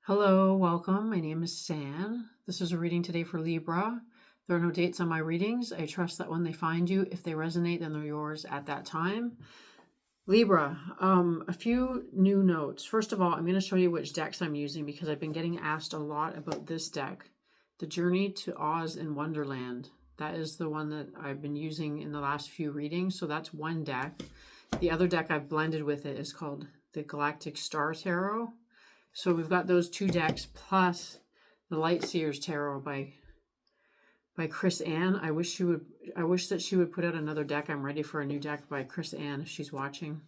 Hello, welcome. My name is San. This is a reading today for Libra. There are no dates on my readings. I trust that when they find you, if they resonate, then they're yours at that time. Libra, a few new notes. First of all, I'm going to show you which decks I'm using because I've been getting asked a lot about this deck, The Journey to Oz in Wonderland. That is the one that I've been using in the last few readings. So that's one deck. The other deck I've blended with it is called the Galactic Star Tarot. So we've got those two decks plus the Light Seers Tarot by Chris Ann. I wish that she would put out another deck. I'm ready for a new deck by Chris Ann if she's watching.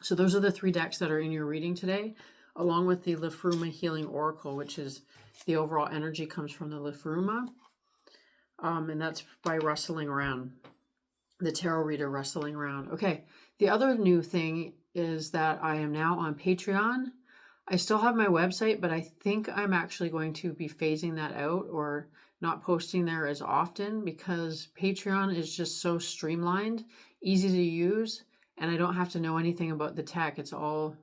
So those are the three decks that are in your reading today, along with the Lefruma Healing Oracle, which is the overall energy comes from the Lefruma. And that's by Rustling Around, the tarot reader Rustling Around. Okay, the other new thing is that I am now on Patreon. I still have my website, but I think I'm actually going to be phasing that out or not posting there as often because Patreon is just so streamlined, easy to use, and I don't have to know anything about the tech. It's all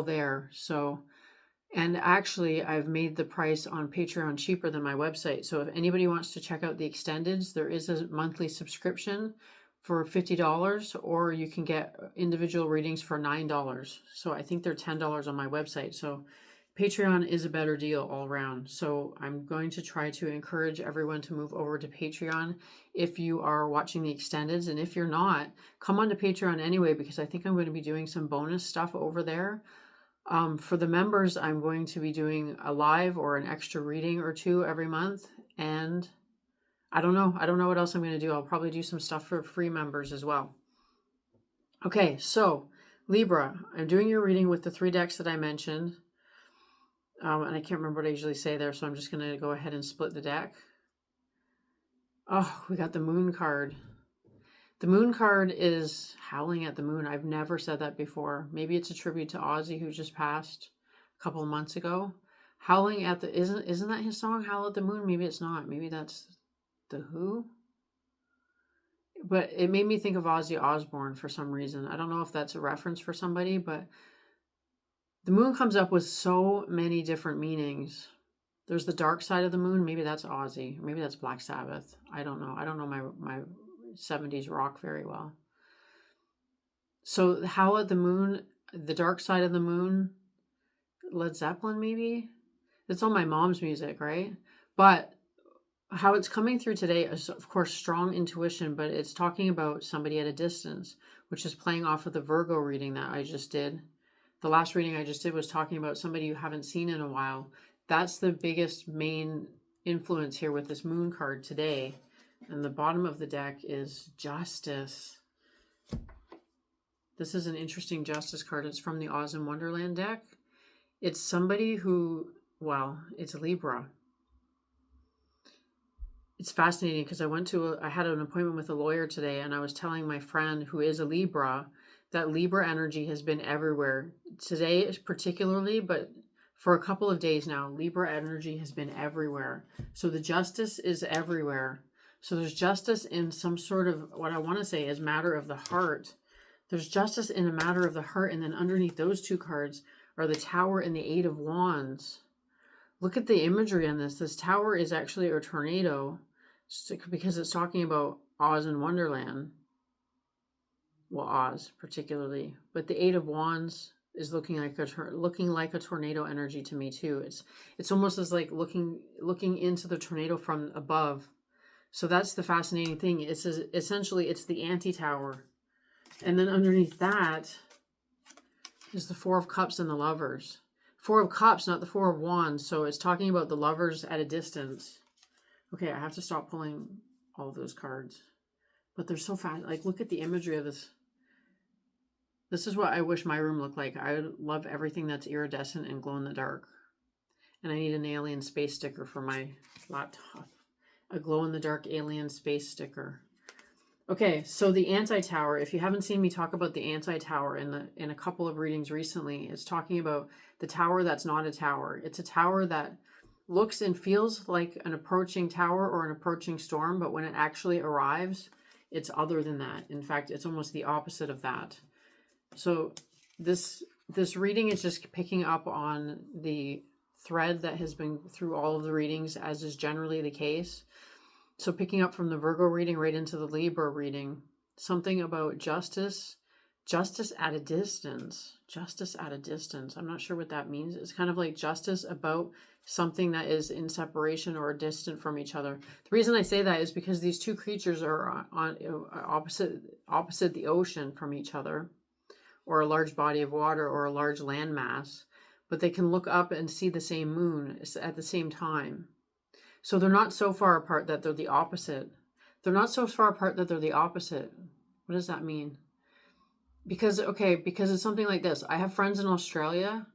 there. So, and actually I've made the price on Patreon cheaper than my website. So if anybody wants to check out the extendeds, there is a monthly subscription for $50, or you can get individual readings for $9. So I think they're $10 on my website. So Patreon is a better deal all around. So I'm going to try to encourage everyone to move over to Patreon if you are watching the extendeds. And if you're not, come on to Patreon anyway, because I think I'm going to be doing some bonus stuff over there. For the members, I'm going to be doing a live or an extra reading or two every month. And I don't know. I don't know what else I'm going to do. I'll probably do some stuff for free members as well. Okay, so Libra, I'm doing your reading with the three decks that I mentioned. And I can't remember what I usually say there, so I'm just going to go ahead and split the deck. Oh, we got the Moon card. The Moon card is Howling at the Moon. I've never said that before. Maybe it's a tribute to Ozzy, who just passed a couple of months ago. Howling at the... Isn't that his song, Howl at the Moon? Maybe it's not. Maybe that's The Who? But it made me think of Ozzy Osbourne for some reason. I don't know if that's a reference for somebody, but the moon comes up with so many different meanings. There's the dark side of the moon. Maybe that's Ozzy. Maybe that's Black Sabbath. I don't know. I don't know my 70s rock very well. So Howl at the Moon, the dark side of the moon, Led Zeppelin maybe? It's all my mom's music, right? But how it's coming through today is, of course, strong intuition, but it's talking about somebody at a distance, which is playing off of the Virgo reading that I just did. The last reading I just did was talking about somebody you haven't seen in a while. That's the biggest main influence here with this Moon card today. And the bottom of the deck is Justice. This is an interesting Justice card. It's from the Oz in Wonderland deck. It's somebody who, well, it's Libra. It's fascinating because I had an appointment with a lawyer today, and I was telling my friend who is a Libra that Libra energy has been everywhere. Today particularly, but for a couple of days now, Libra energy has been everywhere. So the justice is everywhere. So there's justice in some sort of, what I want to say is matter of the heart. There's justice in a matter of the heart, and then underneath those two cards are the Tower and the Eight of Wands. Look at the imagery on this. This tower is actually a tornado because it's talking about Oz in Wonderland. Well, Oz particularly, but the Eight of Wands is looking like a tornado energy to me too. It's almost as like looking into the tornado from above. So that's the fascinating thing. It's essentially it's the anti-tower, and then underneath that is the Four of Cups and the Lovers. Four of Cups, not the Four of Wands. So it's talking about the lovers at a distance. Okay, I have to stop pulling all of those cards. But they're so fast. Like, look at the imagery of this. This is what I wish my room looked like. I love everything that's iridescent and glow in the dark. And I need an alien space sticker for my laptop. A glow in the dark alien space sticker. Okay, so the anti-tower, if you haven't seen me talk about the anti-tower in a couple of readings recently, it's talking about the tower that's not a tower. It's a tower that looks and feels like an approaching tower or an approaching storm, but when it actually arrives, it's other than that. In fact, it's almost the opposite of that. So this this reading is just picking up on the thread that has been through all of the readings, as is generally the case. So picking up from the Virgo reading right into the Libra reading, something about justice at a distance. Justice at a distance. I'm not sure what that means. It's kind of like justice about something that is in separation or distant from each other. The reason I say that is because these two creatures are on opposite the ocean from each other, or a large body of water, or a large landmass, but they can look up and see the same moon at the same time. So they're not so far apart that they're the opposite. They're not so far apart that they're the opposite. What does that mean? Because it's something like this. I have friends in Australia,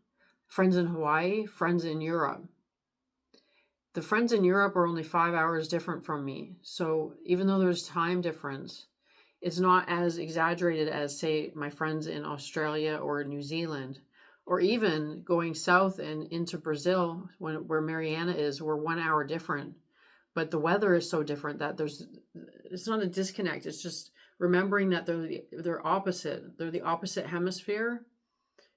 friends in Hawaii, friends in Europe. The friends in Europe are only 5 hours different from me. So even though there's time difference, it's not as exaggerated as, say, my friends in Australia or New Zealand, or even going south and into Brazil, where Mariana is. We're 1 hour different, but the weather is so different that it's not a disconnect. It's just remembering that they're opposite. They're the opposite hemisphere,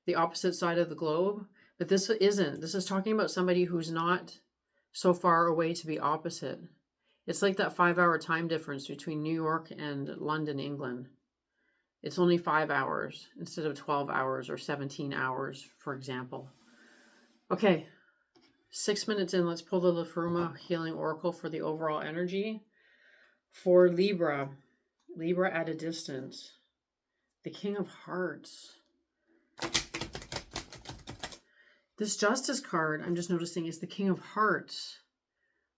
the opposite side of the globe. But this isn't. This is talking about somebody who's not so far away to be opposite. It's like that 5 hour time difference between New York and London, England. It's only 5 hours instead of 12 hours or 17 hours, for example. Okay, 6 minutes in, let's pull the Lafruma Healing Oracle for the overall energy. For Libra, Libra at a distance, the King of Hearts. This Justice card, I'm just noticing, is the King of Hearts,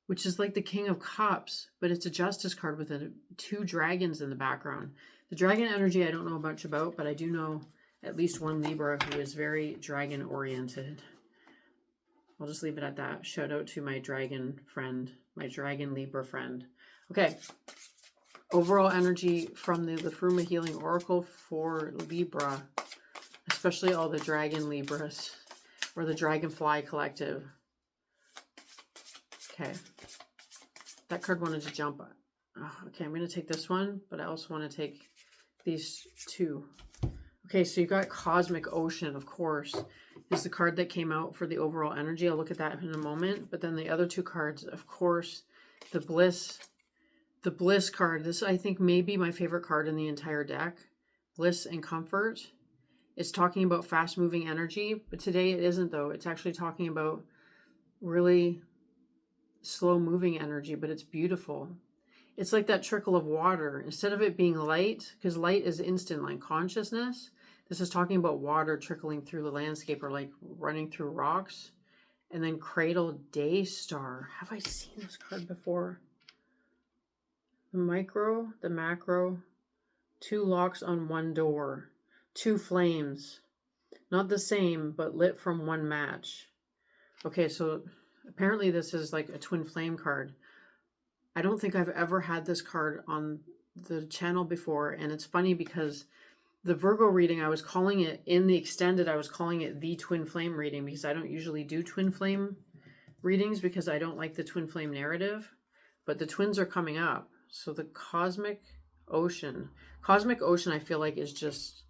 which is like the King of Cups, but it's a Justice card with two dragons in the background. The dragon energy I don't know much about, but I do know at least one Libra who is very dragon oriented. I'll just leave it at that. Shout out to my dragon friend, my dragon Libra friend. Okay. Overall energy from the Lafruma Healing Oracle for Libra, especially all the dragon Libras or the Dragonfly Collective. Okay. That card wanted to jump. Oh, okay, I'm going to take this one, but I also want to take these two. Okay, so you got Cosmic Ocean, of course, is the card that came out for the overall energy. I'll look at that in a moment. But then the other two cards, of course, the Bliss card. This, I think, may be my favorite card in the entire deck. Bliss and Comfort. It's talking about fast-moving energy, but today it isn't, though. It's actually talking about really slow-moving energy, but it's beautiful. It's like that trickle of water. Instead of it being light, because light is instant, like consciousness, this is talking about water trickling through the landscape or like running through rocks. And then Cradle Daystar. Have I seen this card before? The micro, the macro, two locks on one door, two flames. Not the same, but lit from one match. Okay, so apparently this is like a twin flame card. I don't think I've ever had this card on the channel before, and it's funny because the Virgo reading, I was calling it, in the extended, I was calling it the twin flame reading because I don't usually do twin flame readings because I don't like the twin flame narrative, but the twins are coming up. So the Cosmic Ocean I feel like is just,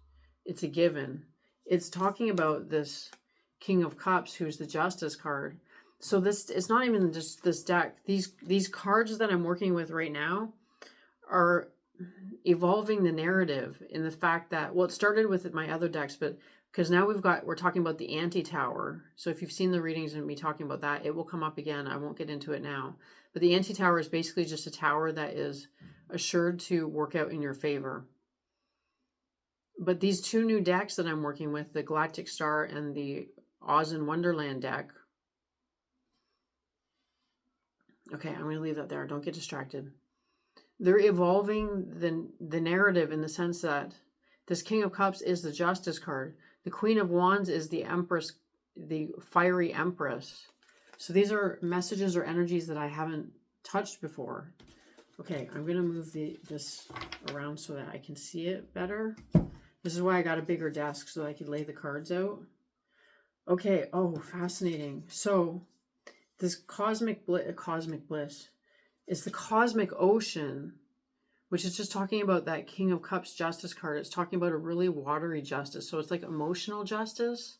it's a given. It's talking about this King of Cups, who's the Justice card. So this, it's not even just this deck. These cards that I'm working with right now are evolving the narrative in the fact that, well, it started with my other decks, but because now we're talking about the anti-tower. So if you've seen the readings and me talking about that, it will come up again. I won't get into it now. But the anti-tower is basically just a tower that is assured to work out in your favor. But these two new decks that I'm working with, the Galactic Star and the Oz and Wonderland deck. Okay, I'm going to leave that there. Don't get distracted. They're evolving the narrative in the sense that this King of Cups is the Justice card. The Queen of Wands is the Empress, the Fiery Empress. So these are messages or energies that I haven't touched before. Okay, I'm going to move this around so that I can see it better. This is why I got a bigger desk so I could lay the cards out. Okay, oh, fascinating. So this cosmic bliss is the Cosmic Ocean, which is just talking about that King of Cups justice card. It's talking about a really watery justice. So it's like emotional justice.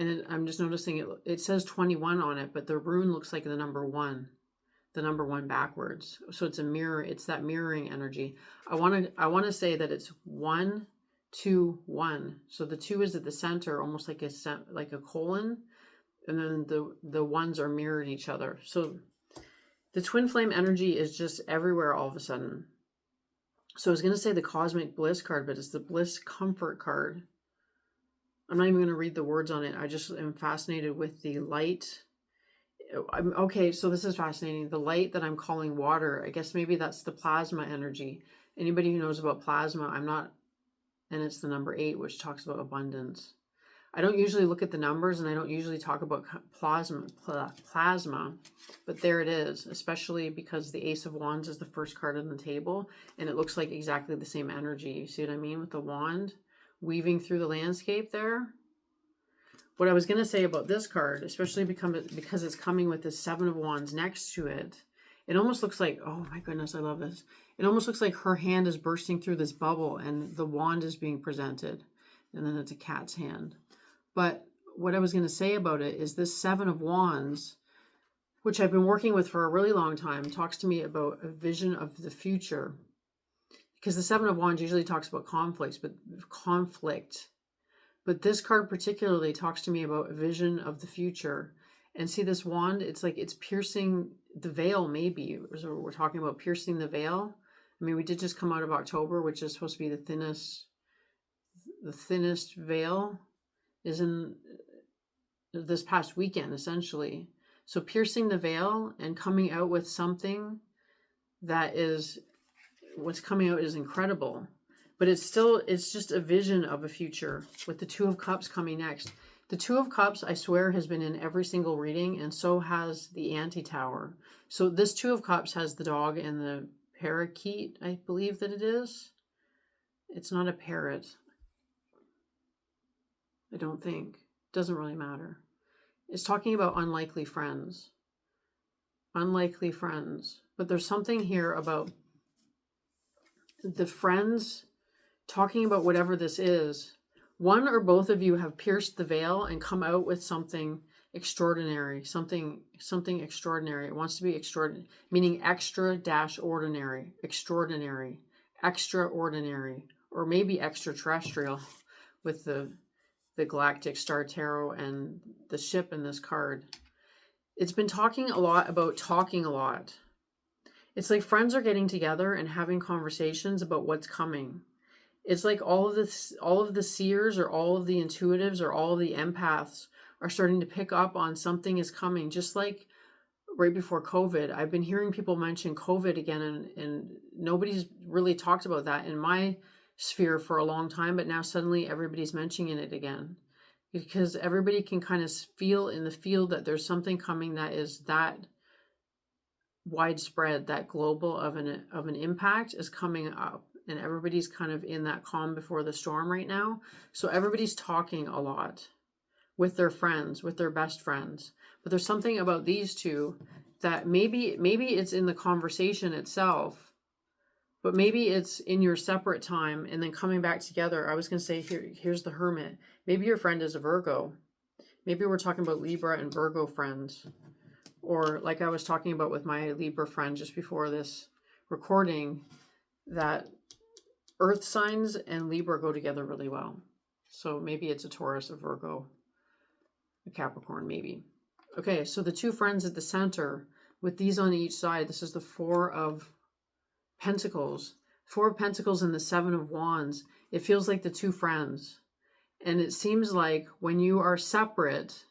And I'm just noticing it says 21 on it, but the rune looks like the number 1. The number 1 backwards. So it's a mirror, it's that mirroring energy. I want to say that it's 1 2 1. So the 2 is at the center, almost like a colon, and then the ones are mirrored each other. So the twin flame energy is just everywhere all of a sudden. So I was going to say the cosmic bliss card, but it's the bliss comfort card. I'm not even going to read the words on it. I just am fascinated with the light. Okay, so this is fascinating. The light that I'm calling water, I guess maybe that's the plasma energy. Anybody who knows about plasma, and it's the number 8, which talks about abundance. I don't usually look at the numbers, and I don't usually talk about plasma, but there it is, especially because the Ace of Wands is the first card on the table, and it looks like exactly the same energy. You see what I mean with the wand weaving through the landscape there? What I was going to say about this card, especially because it's coming with this 7 of Wands next to it, it almost looks like, oh my goodness, I love this. It almost looks like her hand is bursting through this bubble and the wand is being presented. And then it's a cat's hand. But what I was going to say about it is this 7 of Wands, which I've been working with for a really long time, talks to me about a vision of the future. Because the 7 of Wands usually talks about conflict. But this card particularly talks to me about a vision of the future. And see this wand, it's like it's piercing the veil, maybe. So we're talking about piercing the veil. I mean, we did just come out of October, which is supposed to be the thinnest veil is in this past weekend, essentially. So piercing the veil and coming out with something that is, what's coming out is incredible. But it's just a vision of a future with the 2 of Cups coming next. The 2 of Cups, I swear, has been in every single reading, and so has the Anti-Tower. So this 2 of Cups has the dog and the parakeet, I believe that it is. It's not a parrot. I don't think. Doesn't really matter. It's talking about unlikely friends. Unlikely friends. But there's something here about the friends talking about whatever this is. One or both of you have pierced the veil and come out with something extraordinary. Something extraordinary. It wants to be extraordinary, meaning extra-ordinary. Extraordinary. Extraordinary. Or maybe extraterrestrial with the Galactic Star Tarot and the ship in this card. It's been talking a lot about talking a lot. It's like friends are getting together and having conversations about what's coming. It's like all of the seers or all of the intuitives or all of the empaths are starting to pick up on something is coming. Just like right before COVID, I've been hearing people mention COVID again, and nobody's really talked about that in my sphere for a long time, but now suddenly everybody's mentioning it again because everybody can kind of feel in the field that there's something coming that is that widespread, that global of an impact is coming up, and everybody's kind of in that calm before the storm right now. So everybody's talking a lot with their friends, with their best friends. But there's something about these two that maybe it's in the conversation itself, but maybe it's in your separate time and then coming back together. I was going to say, here's the Hermit. Maybe your friend is a Virgo. Maybe we're talking about Libra and Virgo friends. Or like I was talking about with my Libra friend just before this recording, that Earth signs and Libra go together really well. So maybe it's a Taurus, a Virgo, a Capricorn, maybe. Okay, so the 2 friends at the center with these on each side. This is the 4 of Pentacles. 4 of Pentacles and the 7 of Wands. It feels like the 2 friends. And it seems like when you are separate,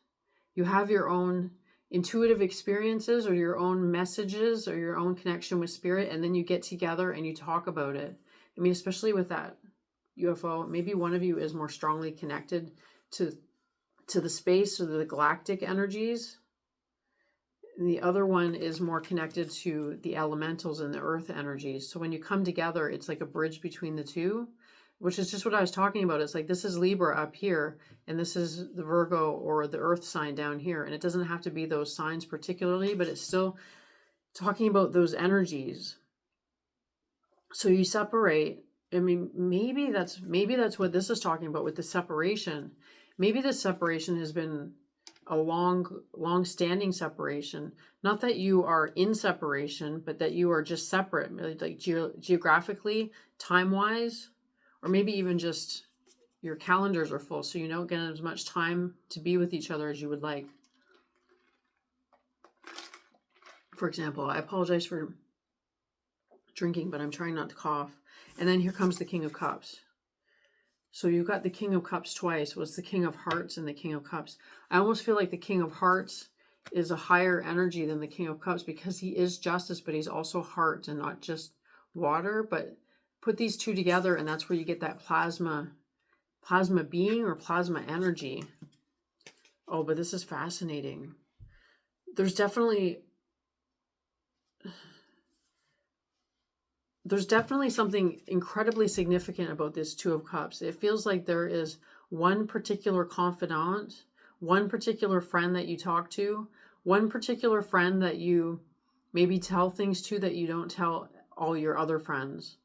you have your own intuitive experiences or your own messages or your own connection with spirit, and then you get together and you talk about it. I mean, especially with that UFO, maybe one of you is more strongly connected to the space or the galactic energies, and the other one is more connected to the elementals and the earth energies. So when you come together, it's like a bridge between the two, which is just what I was talking about. It's like this is Libra up here, and this is the Virgo or the earth sign down here. And it doesn't have to be those signs particularly, but it's still talking about those energies. So you separate. I mean, maybe that's what this is talking about with the separation. Maybe this separation has been a long standing separation. Not that you are in separation, but that you are just separate, like geographically, time wise, or maybe even just your calendars are full, so you don't get as much time to be with each other as you would like. For example, I apologize for drinking, but I'm trying not to cough. And then here comes the King of Cups. So you've got the King of Cups twice. Was the King of Hearts and the King of Cups. I almost feel like the King of Hearts is a higher energy than the King of Cups because he is justice, but he's also heart and not just water. But put these two together and that's where you get that plasma being or plasma energy. Oh, but this is fascinating. There's definitely something incredibly significant about this Two of Cups. It feels like there is one particular confidant, one particular friend that you talk to, one particular friend that you maybe tell things to that you don't tell all your other friends.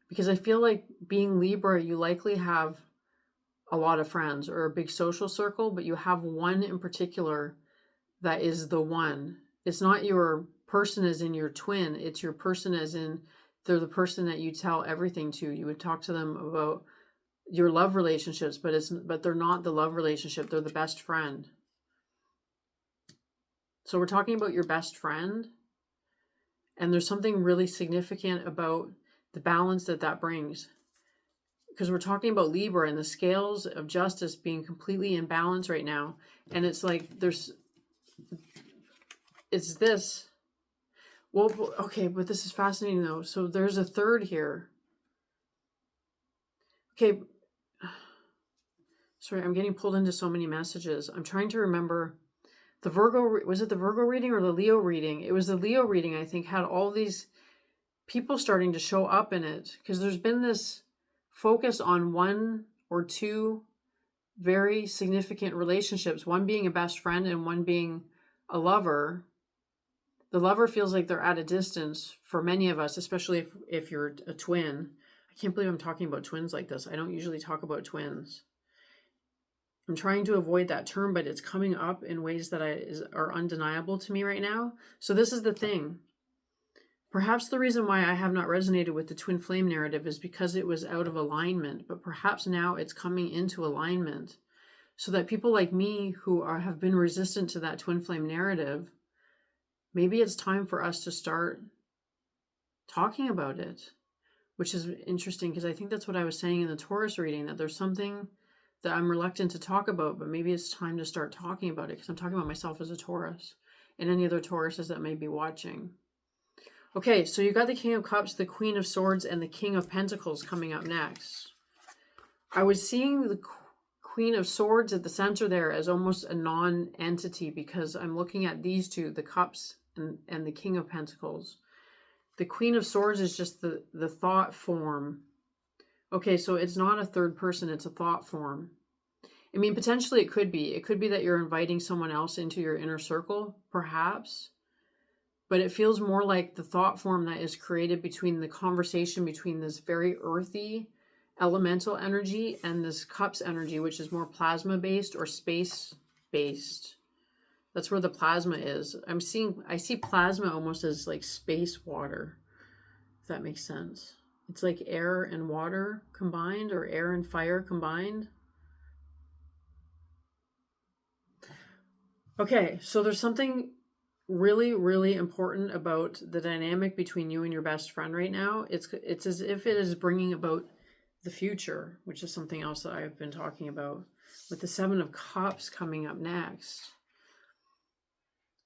Because I feel like being Libra, you likely have a lot of friends or a big social circle, but you have one in particular that is the one. It's not your person as in your twin, it's your person as in they're the person that you tell everything to. You would talk to them about your love relationships, but they're not the love relationship, they're the best friend. So we're talking about your best friend, and there's something really significant about the balance that brings. Because we're talking about Libra and the scales of justice being completely in balance right now, and it's like it's this. Well, okay, but this is fascinating though. So there's a third here. Okay. Sorry, I'm getting pulled into so many messages. I'm trying to remember the Virgo. Was it the Virgo reading or the Leo reading? It was the Leo reading, I think, had all these people starting to show up in it. Because there's been this focus on one or two very significant relationships, one being a best friend and one being a lover. The lover feels like they're at a distance for many of us, especially if you're a twin. I can't believe I'm talking about twins like this. I don't usually talk about twins. I'm trying to avoid that term, but it's coming up in ways that are undeniable to me right now. So this is the thing. Perhaps the reason why I have not resonated with the twin flame narrative is because it was out of alignment, but perhaps now it's coming into alignment so that people like me who have been resistant to that twin flame narrative, maybe it's time for us to start talking about it, which is interesting because I think that's what I was saying in the Taurus reading, that there's something that I'm reluctant to talk about, but maybe it's time to start talking about it because I'm talking about myself as a Taurus and any other Tauruses that may be watching. Okay, so you got the King of Cups, the Queen of Swords, and the King of Pentacles coming up next. I was seeing the Queen of Swords at the center there as almost a non-entity because I'm looking at these two, the Cups and the King of Pentacles. The Queen of Swords is just the thought form. Okay, so it's not a third person, it's a thought form. I mean, potentially it could be. It could be that you're inviting someone else into your inner circle, perhaps. But it feels more like the thought form that is created between the conversation between this very earthy elemental energy and this cups energy, which is more plasma based or space based. That's where the plasma is. I see plasma almost as like space water, if that makes sense. It's like air and water combined, or air and fire combined. Okay, so there's something really, really important about the dynamic between you and your best friend right now. It's as if it is bringing about the future, which is something else that I've been talking about with the Seven of Cups coming up next.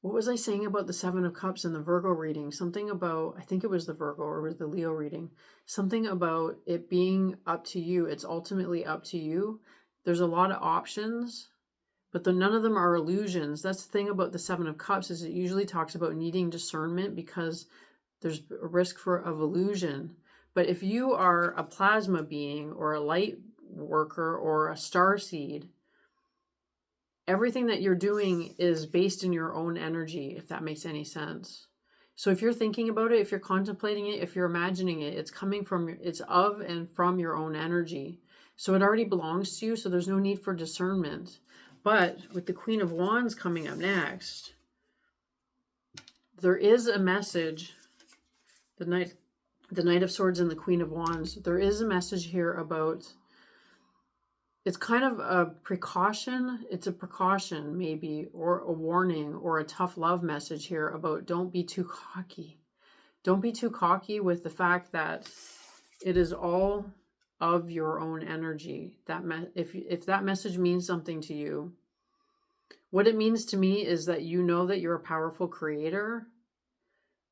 What was I saying about the Seven of Cups in the Virgo reading? Something about, I think it was the Virgo or was the Leo reading. Something about it being up to you. It's ultimately up to you. There's a lot of options, but none of them are illusions. That's the thing about the Seven of Cups, is it usually talks about needing discernment because there's a risk of illusion. But if you are a plasma being or a light worker or a star seed, everything that you're doing is based in your own energy, if that makes any sense. So if you're thinking about it, if you're contemplating it, if you're imagining it, it's coming from, it's of and from your own energy. So it already belongs to you. So there's no need for discernment. But with the Queen of Wands coming up next, there is a message, the Knight of Swords and the Queen of Wands. There is a message here about, it's kind of a precaution. It's a precaution maybe, or a warning, or a tough love message here about don't be too cocky. Don't be too cocky with the fact that it is all of your own energy. If that message means something to you, what it means to me is that you know that you're a powerful creator.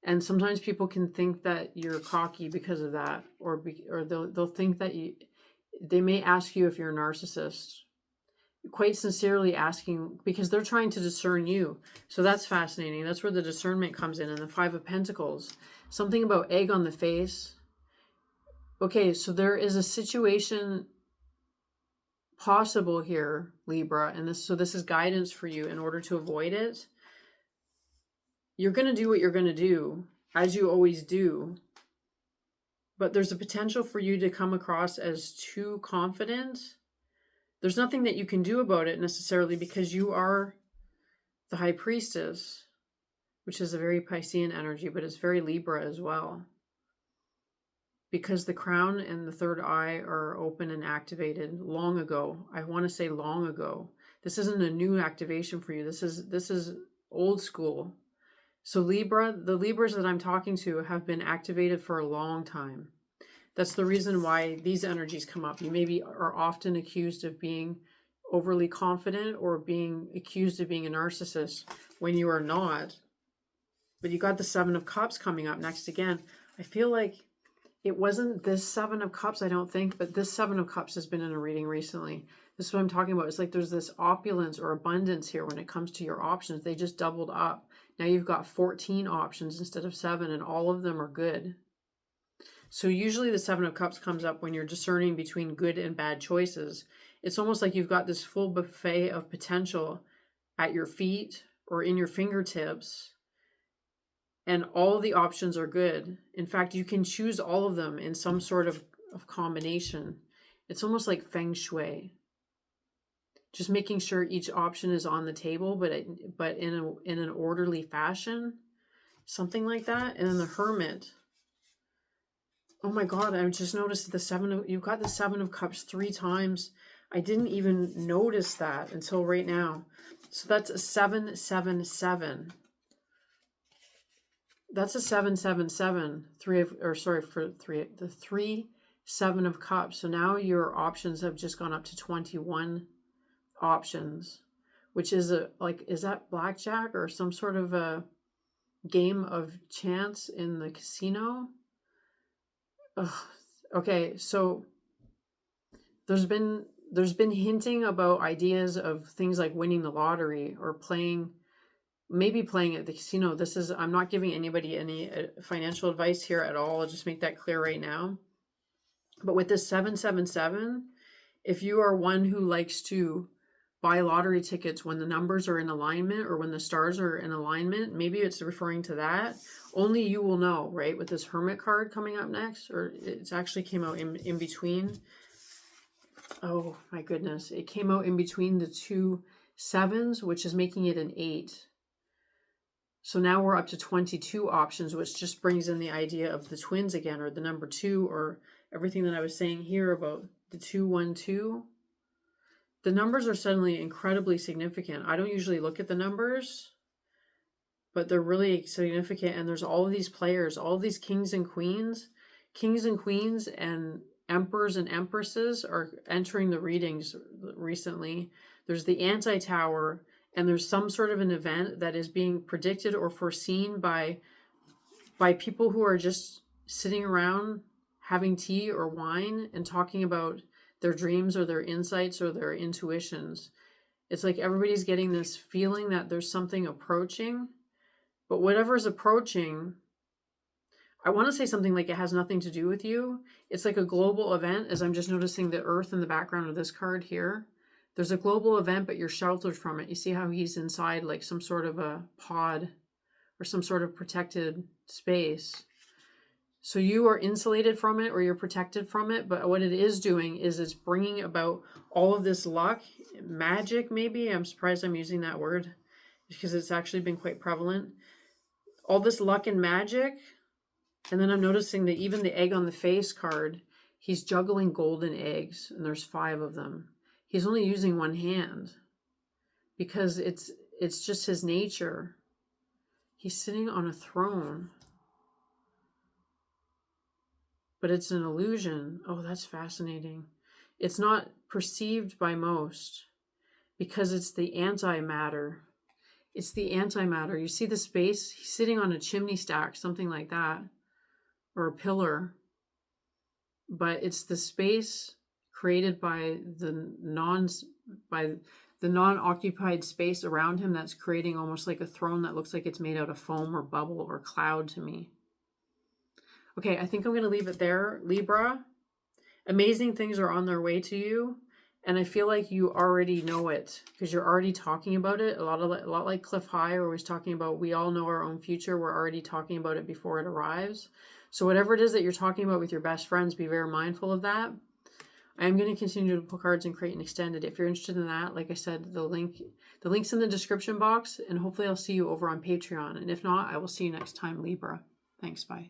And sometimes people can think that you're cocky because of that, or they'll think that they may ask you if you're a narcissist, quite sincerely asking, because they're trying to discern you. So that's fascinating. That's where the discernment comes in. And the Five of Pentacles, something about egg on the face. Okay, so there is a situation possible here, Libra, and this is guidance for you in order to avoid it. You're going to do what you're going to do, as you always do. But there's a potential for you to come across as too confident. There's nothing that you can do about it necessarily, because you are the High Priestess, which is a very Piscean energy, but it's very Libra as well. Because the crown and the third eye are open and activated long ago. I want to say long ago. This isn't a new activation for you. This is old school. So Libra, the Libras that I'm talking to have been activated for a long time. That's the reason why these energies come up. You maybe are often accused of being overly confident, or being accused of being a narcissist when you are not. But you got the Seven of Cups coming up next again. I feel like it wasn't this Seven of Cups, I don't think, but this Seven of Cups has been in a reading recently. This is what I'm talking about. It's like there's this opulence or abundance here when it comes to your options. They just doubled up. Now you've got 14 options instead of 7, and all of them are good. So usually the Seven of Cups comes up when you're discerning between good and bad choices. It's almost like you've got this full buffet of potential at your feet or in your fingertips, and all the options are good. In fact, you can choose all of them in some sort of combination. It's almost like feng shui. Just making sure each option is on the table, but in an orderly fashion, something like that. And then the Hermit. Oh my God! I just noticed you've got the Seven of Cups 3 times. I didn't even notice that until right now. So that's a 777. That's a 777. The 3 7 of Cups. So now your options have just gone up to 21 options, which is is that blackjack or some sort of a game of chance in the casino? Ugh. Okay, so there's been hinting about ideas of things like winning the lottery, or maybe playing at the casino. I'm not giving anybody any financial advice here at all. I'll just make that clear right now. But with this 777, if you are one who likes to buy lottery tickets when the numbers are in alignment, or when the stars are in alignment, maybe it's referring to that. Only you will know, right? With this Hermit card coming up next, or it's actually came out in between. Oh my goodness. It came out in between the 2 sevens, which is making it an 8. So now we're up to 22 options, which just brings in the idea of the twins again, or the number 2, or everything that I was saying here about the 212. The numbers are suddenly incredibly significant. I don't usually look at the numbers, but they're really significant. And there's all of these players, all of these kings and queens, and emperors and empresses are entering the readings recently. There's the anti-tower, and there's some sort of an event that is being predicted or foreseen by people who are just sitting around having tea or wine and talking about their dreams or their insights or their intuitions. It's like everybody's getting this feeling that there's something approaching, but whatever is approaching, I want to say something like it has nothing to do with you. It's like a global event, as I'm just noticing the earth in the background of this card here. There's a global event, but you're sheltered from it. You see how he's inside like some sort of a pod or some sort of protected space. So you are insulated from it, or you're protected from it. But what it is doing is it's bringing about all of this luck, magic maybe. I'm surprised I'm using that word because it's actually been quite prevalent. All this luck and magic. And then I'm noticing that even the egg on the face card, he's juggling golden eggs, and there's 5 of them. He's only using one hand because it's just his nature. He's sitting on a throne. But it's an illusion. Oh, that's fascinating. It's not perceived by most because it's the antimatter. It's the antimatter. You see the space? He's sitting on a chimney stack, something like that, or a pillar. But it's the space created by the non-occupied space around him that's creating almost like a throne that looks like it's made out of foam or bubble or cloud to me. Okay, I think I'm going to leave it there, Libra. Amazing things are on their way to you, and I feel like you already know it because you're already talking about it. A lot like Cliff High, where he's talking about we all know our own future. We're already talking about it before it arrives. So whatever it is that you're talking about with your best friends, be very mindful of that. I am going to continue to pull cards and create and extend it. If you're interested in that, like I said, the link's in the description box, and hopefully I'll see you over on Patreon. And if not, I will see you next time, Libra. Thanks, bye.